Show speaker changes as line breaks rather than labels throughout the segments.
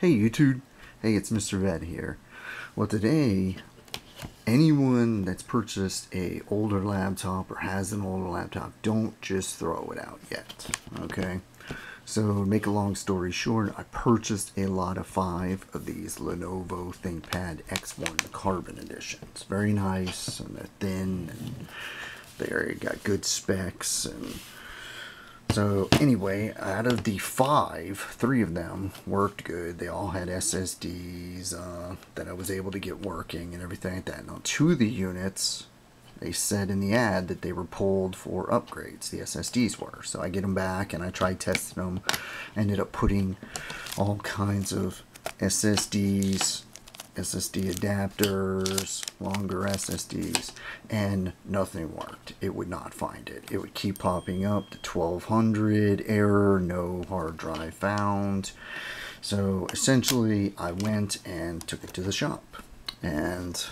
Hey YouTube, hey, it's Mr.Vette here. Well, today, anyone that's purchased a older laptop or has an older laptop, don't just throw it out yet, okay? So, to make a long story short, I purchased a lot of 5 of these Lenovo ThinkPad X1 Carbon Editions. Very nice, and they're thin, and they got good specs, and so anyway, out of the 5, 3 of them worked good. They all had SSDs that I was able to get working and everything like that. Now 2 of the units, they said in the ad that they were pulled for upgrades. The SSDs were. So I get them back and I tried testing them. I ended up putting all kinds of SSDs, SSD adapters, longer SSDs, and nothing worked. It would not find it. It would keep popping up, the 1200 error, no hard drive found. So essentially I went and took it to the shop, and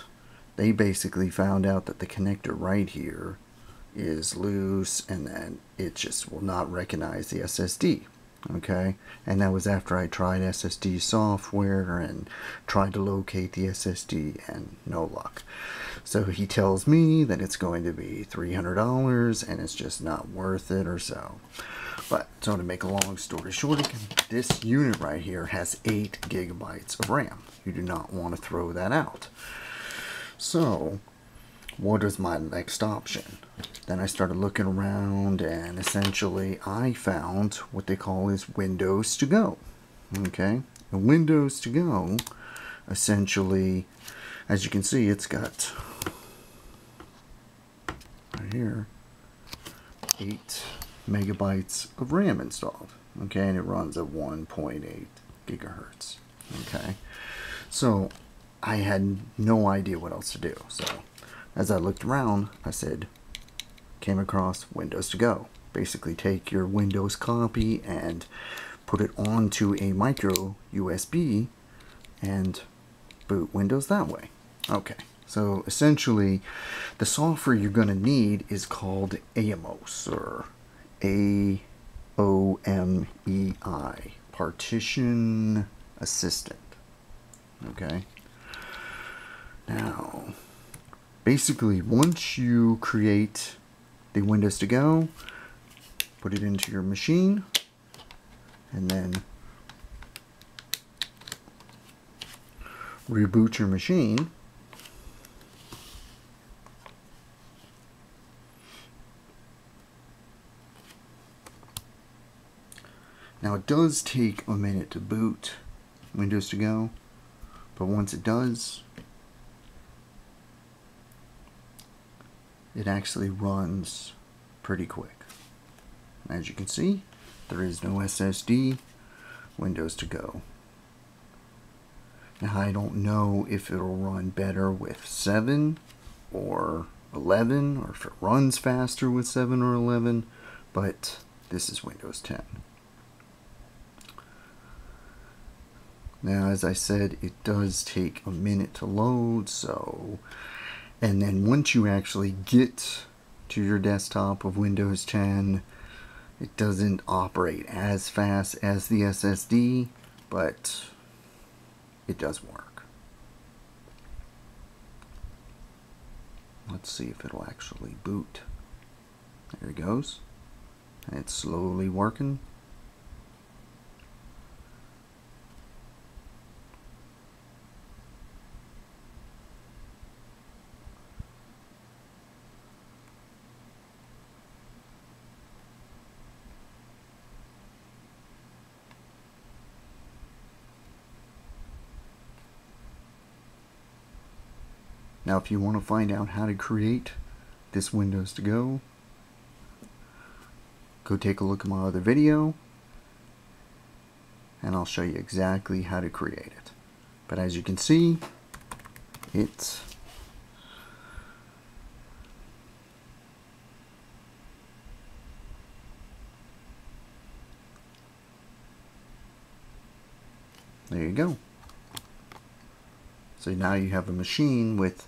they basically found out that the connector right here is loose and then it just will not recognize the SSD. Okay, and that was after I tried SSD software and tried to locate the SSD, and no luck. So he tells me that it's going to be $300 and it's just not worth it or so. But so to make a long story short, this unit right here has 8 gigabytes of RAM. You do not want to throw that out. So what is my next option? Then I started looking around, and essentially I found what they call is Windows to Go. Okay, and Windows to Go, essentially, as you can see, it's got right here 8 megabytes of RAM installed. Okay, and it runs at 1.8 gigahertz. Okay, so I had no idea what else to do. So as I looked around, I came across Windows to Go. Basically take your Windows copy and put it onto a micro USB and boot Windows that way. Okay, so essentially the software you're going to need is called AOMEI, or AOMEI, Partition Assistant. Okay, now basically once you create the Windows to Go, put it into your machine, and then reboot your machine. Now it does take a minute to boot Windows to Go, but once it does, it actually runs pretty quick. As you can see, there is no SSD, Windows to Go. Now I don't know if it'll run better with 7 or 11, or if it runs faster with 7 or 11, but this is Windows 10. Now, as I said, it does take a minute to load, so, and then once you actually get to your desktop of Windows 10, it doesn't operate as fast as the SSD, but it does work. Let's see if it'll actually boot. There it goes. It's slowly working. Now if you want to find out how to create this Windows to Go, go take a look at my other video and I'll show you exactly how to create it. But as you can see, it's there you go. So now you have a machine with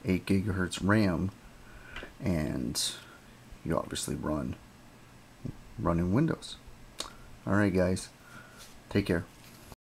8 gigahertz RAM, and you obviously run in Windows. Alright guys, take care.